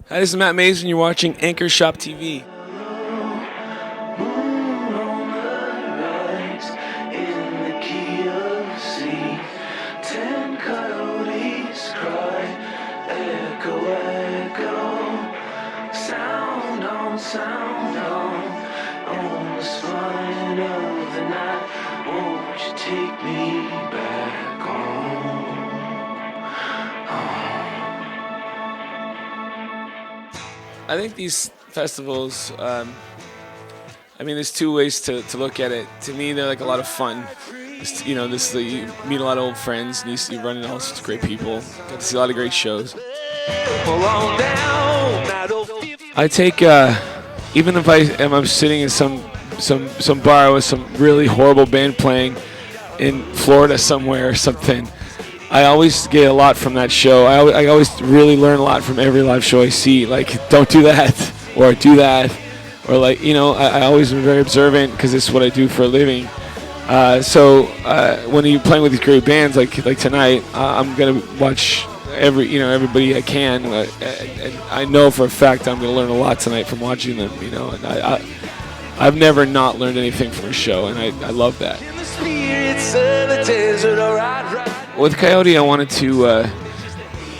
Hi, this is Matt Mason. You're watching Anchor Shop TV. Sound on the spine of the night. Won't you take me back home? I think these festivals, there's two ways to look at it. To me, they're like a lot of fun. You meet a lot of old friends, and you run into all sorts of great people. Get to see a lot of great shows. I take, even if I'm sitting in some bar with some really horrible band playing in Florida somewhere or something, I always get a lot from that show. I always really learn a lot from every live show I see. Like, don't do that, or do that, or I always am very observant because it's what I do for a living. So when you're playing with these great bands like tonight, I'm gonna watch everybody I can, and I know for a fact I'm gonna learn a lot tonight from watching them. And I've never not learned anything from a show, and I love that. With Coyote, I wanted to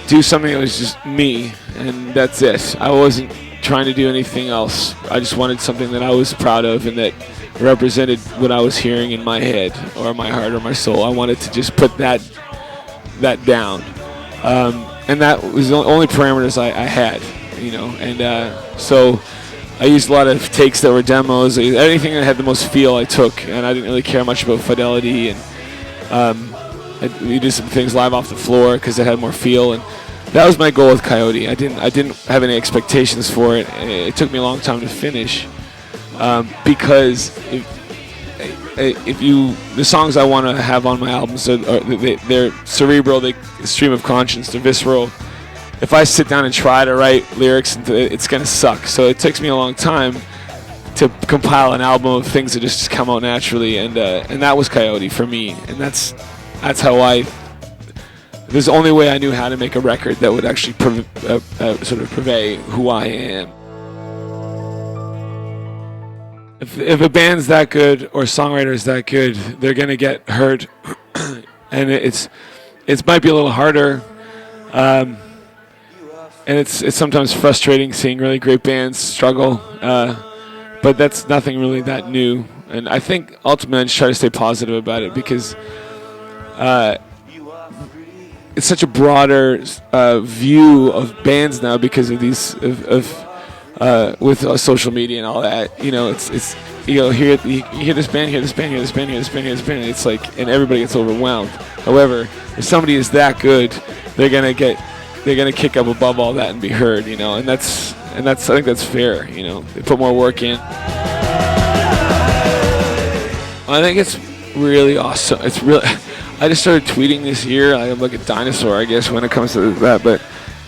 do something that was just me, and that's it. I wasn't trying to do anything else. I just wanted something that I was proud of and that represented what I was hearing in my head or my heart or my soul. I wanted to just put that down, and that was the only parameters I had, and so I used a lot of takes that were demos. Anything that had the most feel I took, and I didn't really care much about fidelity, and we did some things live off the floor because it had more feel, and that was my goal with Coyote. I didn't have any expectations for it. It took me a long time to finish, because the songs I want to have on my albums they're cerebral, they stream of conscience, they're visceral. If I sit down and try to write lyrics, it's gonna suck. So it takes me a long time to compile an album of things that just come out naturally, and that was Coyote for me, and that's how there's the only way I knew how to make a record that would actually sort of purvey who I am. If a band's that good or a songwriter's that good, they're gonna get heard, and it might be a little harder, and it's sometimes frustrating seeing really great bands struggle, but that's nothing really that new. And I think ultimately I just try to stay positive about it because it's such a broader view of bands now because of these with social media and all that. It's you hear this band, hear this band, hear this band, hear this band, hear this band. It's like, and everybody gets overwhelmed. However, if somebody is that good, they're gonna kick up above all that and be heard. And that's I think that's fair. They put more work in. I think it's really awesome. It's really. I just started tweeting this year. I'm like a dinosaur, I guess, when it comes to that. But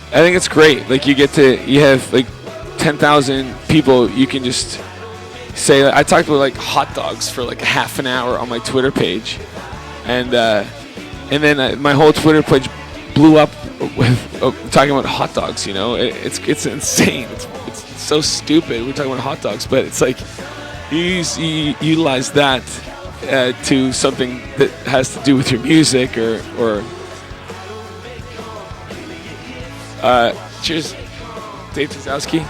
I think it's great. Like, you have like 10,000 people. You can just say. I talked about like hot dogs for like half an hour on my Twitter page, and then my whole Twitter page blew up with talking about hot dogs. It's insane. It's so stupid. We're talking about hot dogs, but it's like you utilize that to something that has to do with your music or cheers, Dave Tazowski.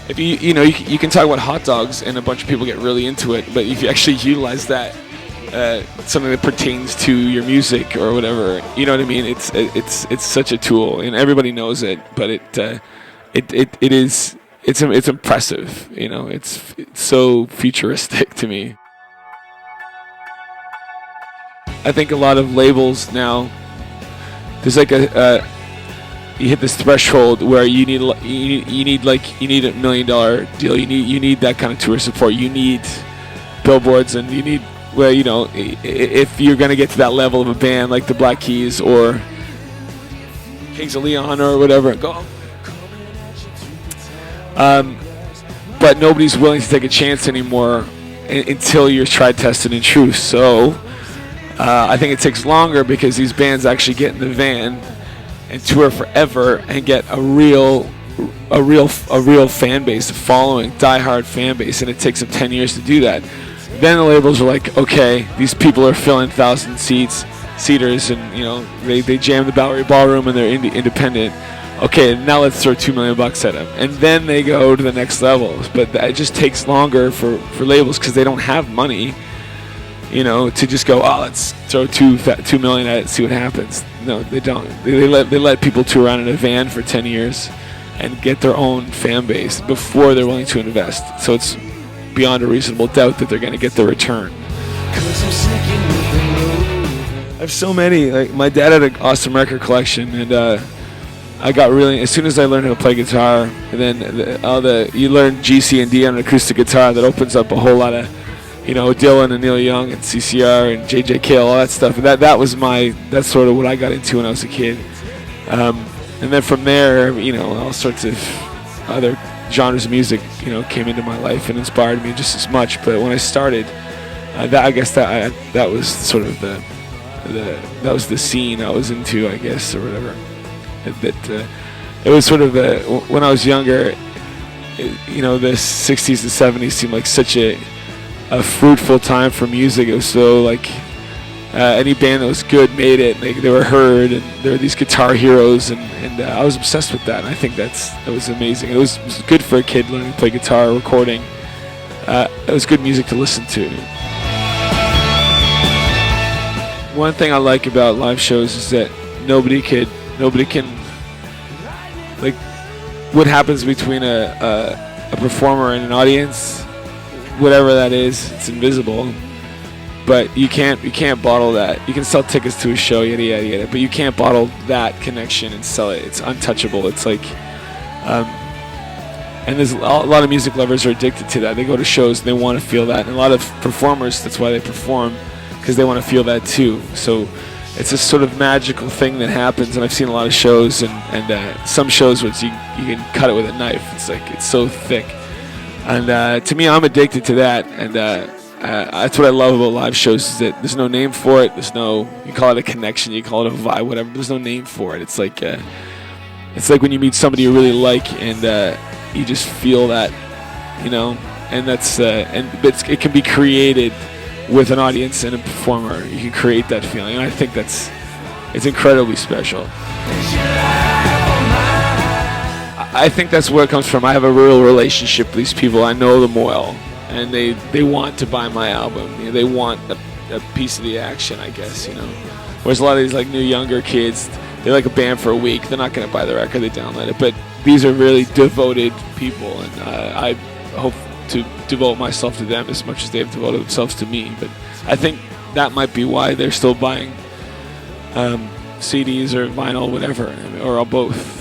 If you can talk about hot dogs and a bunch of people get really into it, but if you actually utilize that something that pertains to your music or whatever, you know what I mean? It's such a tool, and everybody knows it, but it's impressive. It's so futuristic to me. I think a lot of labels now, there's like you hit this threshold where you need $1 million deal. You need that kind of tour support. You need billboards, and you need if you're gonna get to that level of a band like the Black Keys or Kings of Leon or whatever, go. But nobody's willing to take a chance anymore until you're tried, tested, and true. So I think it takes longer because these bands actually get in the van and tour forever and get a real fan base, a following, diehard fan base, and it takes them 10 years to do that. Then the labels are like, okay, these people are filling 1,000 seaters, and they jam the Bowery Ballroom and they're independent. Okay, now let's throw $2 million at them, and then they go to the next levels. But it just takes longer for labels because they don't have money, to just go, oh, let's throw $2 million at it and see what happens. No, they don't. They let people tour around in a van for 10 years and get their own fan base before they're willing to invest. So it's beyond a reasonable doubt that they're going to get the return. I have so many. Like, my dad had an awesome record collection, and I got really, as soon as I learned how to play guitar, and then you learn GC and D on an acoustic guitar, that opens up a whole lot of, Dylan and Neil Young and CCR and JJ Cale, all that stuff. And that's sort of what I got into when I was a kid. And then from there, all sorts of other genres of music, came into my life and inspired me just as much. But when I started, that was sort of that was the scene I was into, I guess, or whatever. It was sort of when I was younger, the 60s and 70s seemed like such a fruitful time for music. It was so like any band that was good made it. They were heard, and there were these guitar heroes, and I was obsessed with that. And I think that was amazing. It was good for a kid learning to play guitar, recording. It was good music to listen to. One thing I like about live shows is that nobody can, like, what happens between a performer and an audience, whatever that is, it's invisible. But you can't bottle that. You can sell tickets to a show, yada yada yada, but you can't bottle that connection and sell it. It's untouchable. It's like, and there's a lot of music lovers are addicted to that. They go to shows and they want to feel that, and a lot of performers, that's why they perform, because they want to feel that too. So it's a sort of magical thing that happens, and I've seen a lot of shows, and some shows where you can cut it with a knife. It's like, it's so thick, and to me, I'm addicted to that, and that's what I love about live shows, is that there's no name for it. You call it a connection, you call it a vibe, whatever. There's no name for it. It's like when you meet somebody you really like, and you just feel that, and that's but it can be created with an audience and a performer. You can create that feeling, and I think it's incredibly special. I think that's where it comes from. I have a real relationship with these people. I know them well, and they want to buy my album. They want a piece of the action, I guess. Whereas a lot of these like new younger kids, they like a band for a week. They're not going to buy the record. They download it. But these are really devoted people, and I hope to devote myself to them as much as they've devoted themselves to me. But I think that might be why they're still buying CDs or vinyl, whatever, or both.